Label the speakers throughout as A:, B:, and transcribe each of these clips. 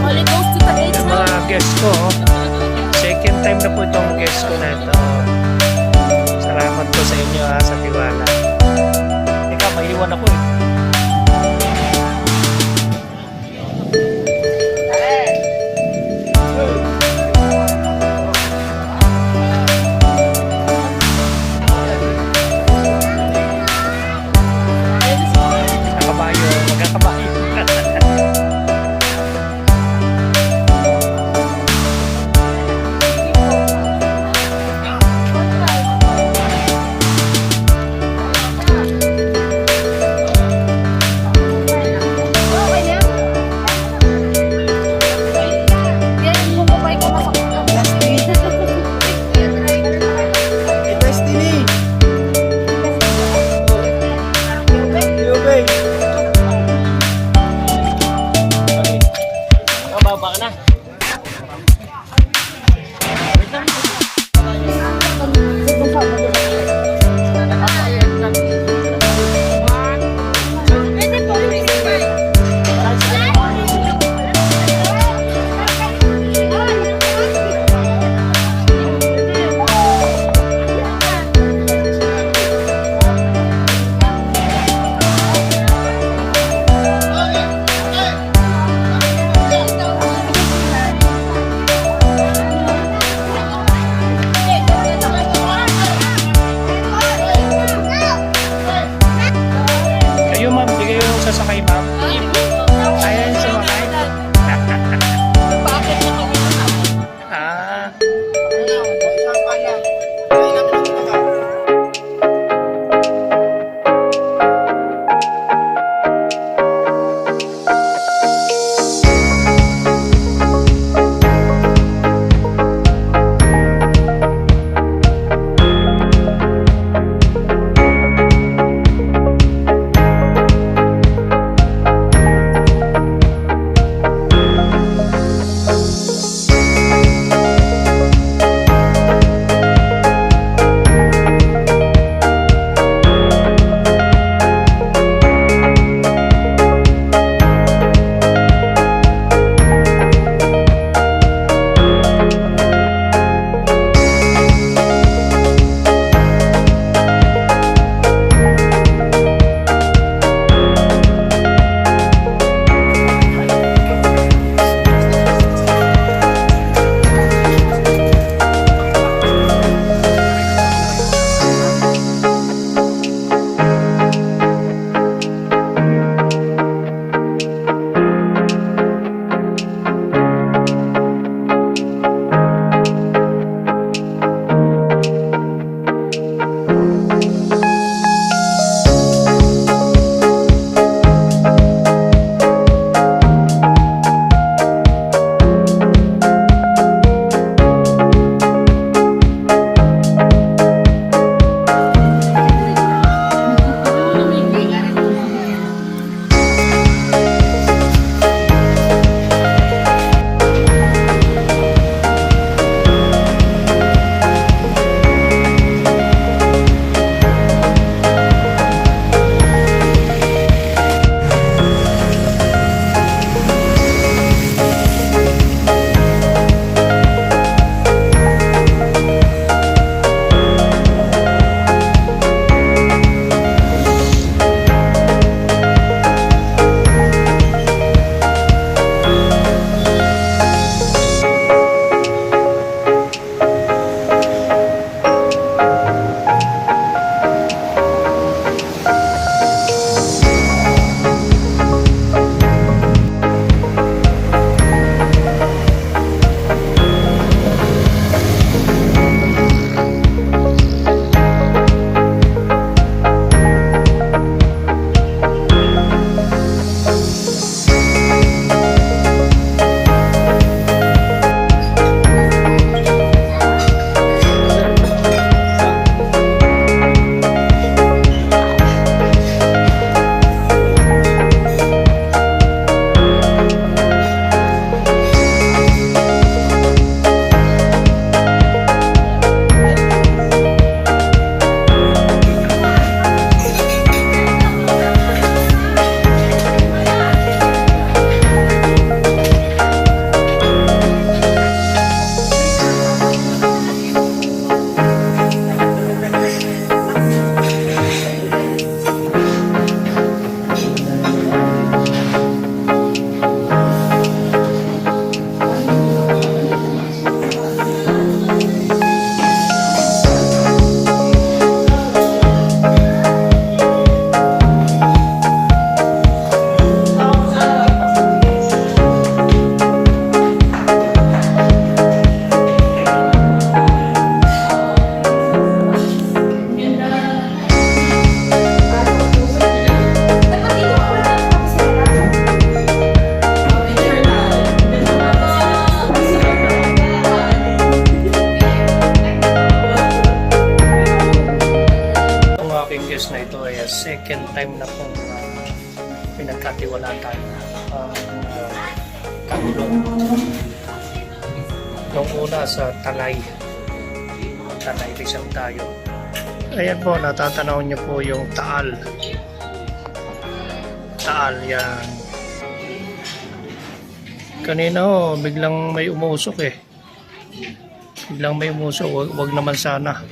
A: Holy Ghost to the
B: Yung mga guest ko, second time na po itong guest ko na ito. Salamat po sa inyo sa tiwala. Teka, maiwan ako eh. Nakabayo, magkakabayo. Baba ka na. Kayo ma'am, di kayo sasakay ma'am? Ayan sumakay. Ah. ay second time na pong pinagkatiwala tayo. Kagulong. Nung una sa Talay. Talay Rizal tayo. Ayan po, natatanaw niyo po yung Taal. Taal yan. Kanina biglang may umusok eh. Biglang may umusok, wag naman sana.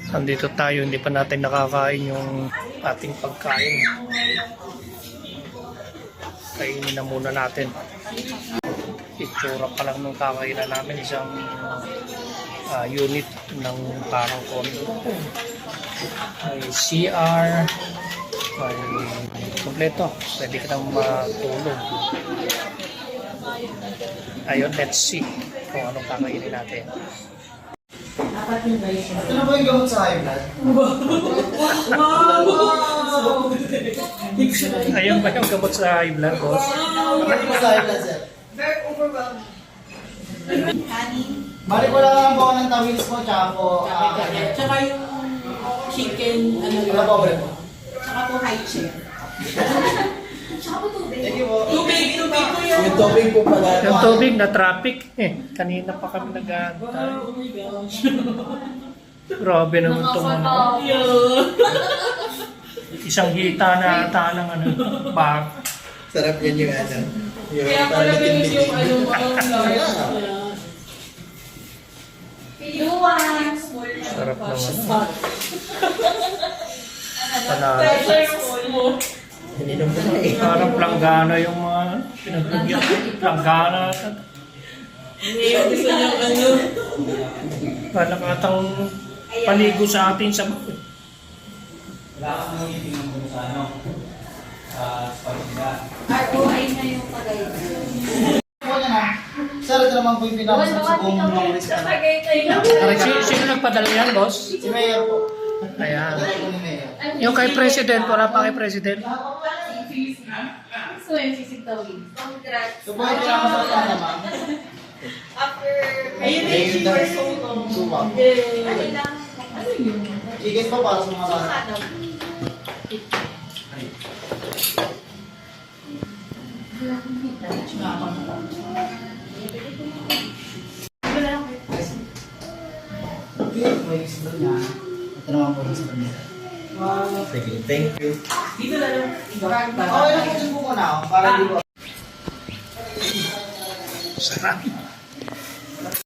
B: Nandito tayo, hindi pa natin nakakain yung ating pagkain. Kainin na muna natin. Itsura pa lang nung kakainan namin, isang unit ng parang condo. May CR, may kompleto, pwede ka nang matulog. Ayun, let's see kung anong kakainin natin.
C: Ano ba yung gamot sa high blood?
B: Ayun ba yung gamot sa high blood, boss?
C: Ano ba sa high blood, sir?
A: Very overwhelmed.
C: Bali ko lang po ng tawils mo, tsaka po...
D: Tsaka yung chicken, ano
C: Ano po, bre po?
D: Tsaka po high chair.
C: Thank you po.
D: Tubig ko yun.
C: Yung tubig po pala.
B: Yung tubig na traffic, kanina pa kami nag-aantay.
D: Oh my gosh.
B: Grabe naman itong ano. Isang hita na ata ng ano, bar.
C: Sarap yan yung ano.
D: Kaya pala ganun yung ano mo.
B: Sarap ng ano. Panalo.
C: Ininom ko na eh.
B: Parang planggana yung mga pinagbigyan. Planggana.
D: Ngayon gusto niyo ano.
B: Parang atang paligo sa atin sa bakit.
A: ROI na yung Tagaytay.
C: Sir, ito naman po yung pinapasok sa buong mga ulit sa anak.
A: Tagaytay na.
B: Sino nagpadala yan, boss?
C: Si Mayor po.
B: Ayan.
C: Ito po ni Mayor.
B: Yung kay President, wala pa kay President.
A: So, yung sisigtawin. Congrats.
C: Ito po yung pinapasok sa anak, ma'am.
A: After...
D: Ayun na yung super solo.
C: Suwak.
A: Ano lang? Ano yun?
C: Chicken po para sa mga bata.
A: Ano?
C: May gusto niya. Ito naman po gusto niya. Sige, thank you.
D: Dito na lang.
C: Okay lang po subo ko na ako para di ko.
B: Sarap.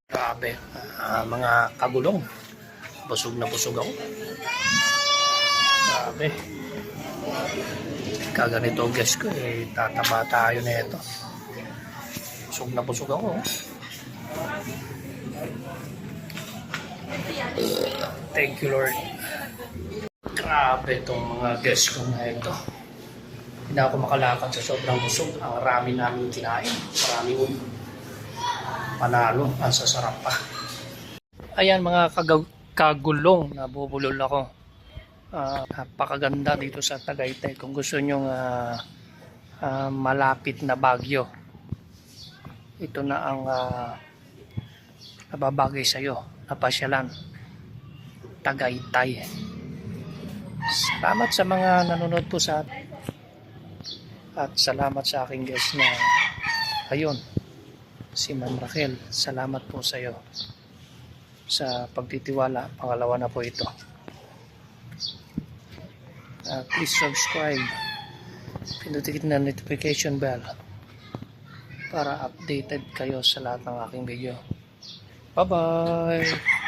B: Grabe. Mga kagulong. Busog na busog ako. Grabe. Kaganito guess ko tataba tayo na ito. Busog na busog ako. Thank you, Lord. Grabe itong mga guests ko na ito. Hindi ako makalakad sa sobrang busog. Ang rami namin kinain. Marami ko. Panalo. Ang sasarap pa. Ayan mga kagulong. Nabubulol ako. Napakaganda dito sa Tagaytay. Kung gusto nyong malapit na Baguio, ito na ang nababagay sa'yo. Napasyalan. Tagaytay. Salamat sa mga nanonood po sa atin. At salamat sa aking guest na ayun, si Ma'am Raquel. Salamat po sa iyo sa pagtitiwala. Pangalawa na po ito. Please subscribe. Pindutin na notification bell para updated kayo sa lahat ng aking video. Bye-bye!